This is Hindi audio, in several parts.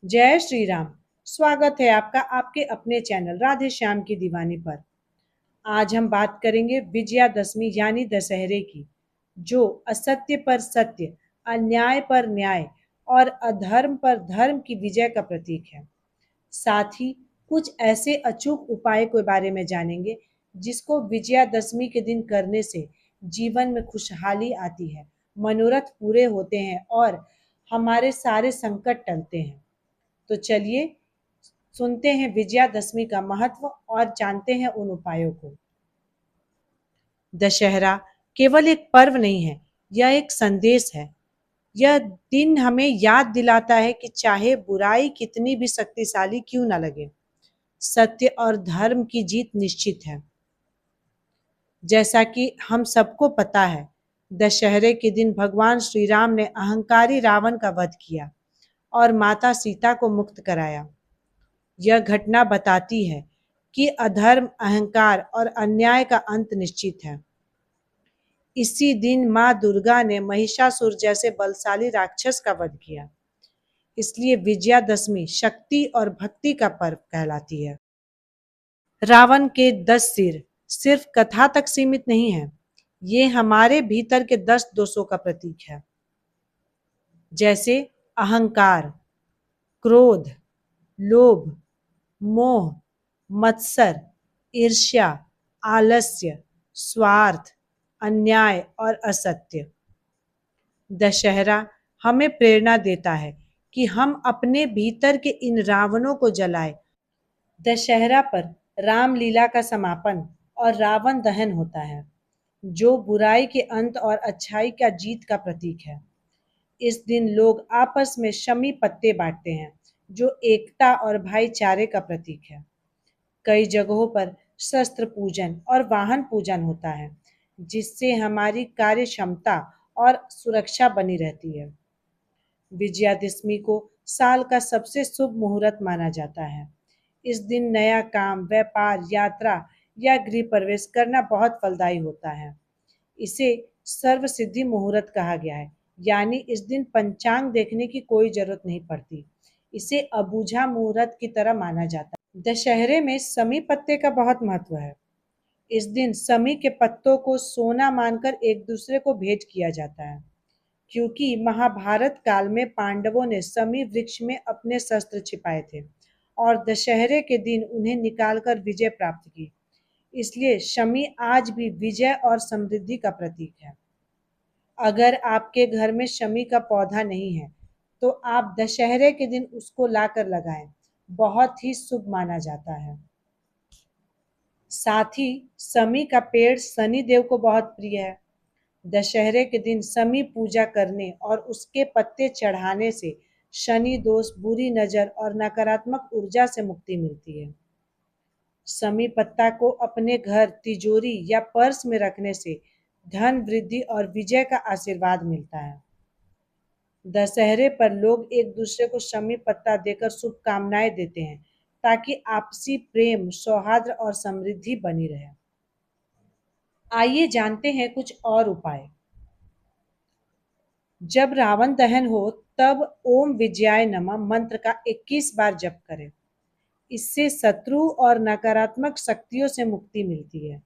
जय श्री राम। स्वागत है आपका आपके अपने चैनल राधे श्याम की दीवानी पर। आज हम बात करेंगे विजयादशमी यानी दशहरे की, जो असत्य पर सत्य, अन्याय पर न्याय और अधर्म पर धर्म की विजय का प्रतीक है। साथ ही कुछ ऐसे अचूक उपाय के बारे में जानेंगे जिसको विजयादशमी के दिन करने से जीवन में खुशहाली आती है, मनोरथ पूरे होते हैं और हमारे सारे संकट टलते हैं। तो चलिए सुनते हैं विजयादशमी का महत्व और जानते हैं उन उपायों को। दशहरा केवल एक पर्व नहीं है, यह एक संदेश है। यह दिन हमें याद दिलाता है कि चाहे बुराई कितनी भी शक्तिशाली क्यों न लगे, सत्य और धर्म की जीत निश्चित है। जैसा कि हम सबको पता है, दशहरे के दिन भगवान श्री राम ने अहंकारी रावण का वध किया और माता सीता को मुक्त कराया। यह घटना बताती है कि अधर्म, अहंकार और अन्याय का अंत निश्चित है। इसी दिन माँ दुर्गा ने महिषासुर जैसे बलशाली राक्षस का वध किया। इसलिए विजयादशमी शक्ति और भक्ति का पर्व कहलाती है। रावण के 10 सिर सिर्फ कथा तक सीमित नहीं है, ये हमारे भीतर के 10 दोषों का प्रतीक है, जैसे अहंकार, क्रोध, लोभ, मोह, मत्सर, ईर्ष्या, आलस्य, स्वार्थ, अन्याय और असत्य। दशहरा हमें प्रेरणा देता है कि हम अपने भीतर के इन रावणों को जलाएं। दशहरा पर रामलीला का समापन और रावण दहन होता है, जो बुराई के अंत और अच्छाई का जीत का प्रतीक है। इस दिन लोग आपस में शमी पत्ते बांटते हैं, जो एकता और भाईचारे का प्रतीक है। कई जगहों पर शस्त्र पूजन और वाहन पूजन होता है, जिससे हमारी कार्य क्षमता और सुरक्षा बनी रहती है। विजयादशमी को साल का सबसे शुभ मुहूर्त माना जाता है। इस दिन नया काम, व्यापार, यात्रा या गृह प्रवेश करना बहुत फलदायी होता है। इसे सर्व सिद्धि मुहूर्त कहा गया है, यानी इस दिन पंचांग देखने की कोई जरूरत नहीं पड़ती। इसे अबूझा मुहूर्त की तरह माना जाता है। दशहरे में समी पत्ते का बहुत महत्व है। इस दिन समी के पत्तों को सोना मानकर एक दूसरे को भेंट किया जाता है, क्योंकि महाभारत काल में पांडवों ने समी वृक्ष में अपने शस्त्र छिपाए थे और दशहरे के दिन उन्हें निकालकर विजय प्राप्त की। इसलिए शमी आज भी विजय और समृद्धि का प्रतीक है। अगर आपके घर में शमी का पौधा नहीं है, तो आप दशहरे के दिन उसको लाकर लगाएं। बहुत ही शुभ माना जाता है। साथ ही समी का पेड़ शनि देव को बहुत प्रिय है। दशहरे के दिन समी पूजा करने और उसके पत्ते चढ़ाने से शनि दोष, बुरी नजर और नकारात्मक ऊर्जा से मुक्ति मिलती है। समी पत्ता को अपने घर, तिजोरी या पर्स में रखने से धन वृद्धि और विजय का आशीर्वाद मिलता है। दशहरे पर लोग एक दूसरे को शमी पत्ता देकर शुभकामनाएं देते हैं, ताकि आपसी प्रेम, सौहार्द और समृद्धि बनी रहे। आइए जानते हैं कुछ और उपाय। जब रावण दहन हो, तब ओम विजयाय नमः मंत्र का 21 बार जप करें। इससे शत्रु और नकारात्मक शक्तियों से मुक्ति मिलती है।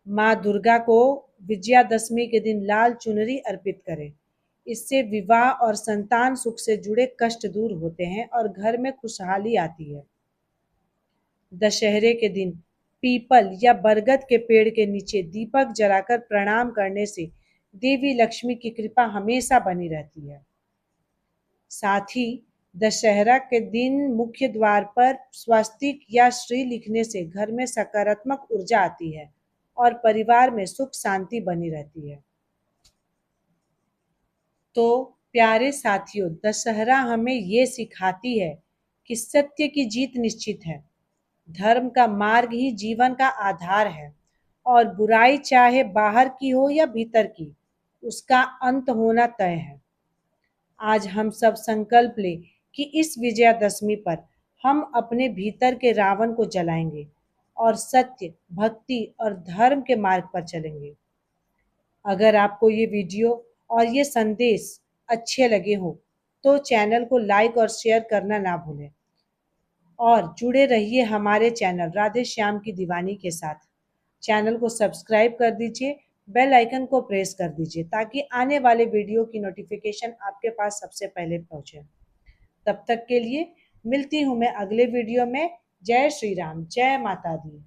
माँ दुर्गा को विजयादशमी के दिन लाल चुनरी अर्पित करें। इससे विवाह और संतान सुख से जुड़े कष्ट दूर होते हैं और घर में खुशहाली आती है। दशहरे के दिन पीपल या बरगद के पेड़ के नीचे दीपक जलाकर प्रणाम करने से देवी लक्ष्मी की कृपा हमेशा बनी रहती है। साथ ही दशहरा के दिन मुख्य द्वार पर स्वस्तिक या श्री लिखने से घर में सकारात्मक ऊर्जा आती है और परिवार में सुख शांति बनी रहती है। तो प्यारे साथियों, दशहरा हमें ये सिखाती है कि सत्य की जीत निश्चित है, धर्म का मार्ग ही जीवन का आधार है और बुराई चाहे बाहर की हो या भीतर की, उसका अंत होना तय है। आज हम सब संकल्प लें कि इस विजयादशमी पर हम अपने भीतर के रावण को जलाएंगे और सत्य, भक्ति और धर्म के मार्ग पर चलेंगे। अगर आपको ये वीडियो और ये संदेश अच्छे लगे हो, तो चैनल को लाइक और शेयर करना ना भूलें और जुड़े रहिए हमारे चैनल राधे श्याम की दीवानी के साथ। चैनल को सब्सक्राइब कर दीजिए, बेल आइकन को प्रेस कर दीजिए ताकि आने वाले वीडियो की नोटिफिकेशन आपके पास सबसे पहले पहुंचे। तब तक के लिए मिलती हूँ मैं अगले वीडियो में। जय श्री राम, जय माता दी।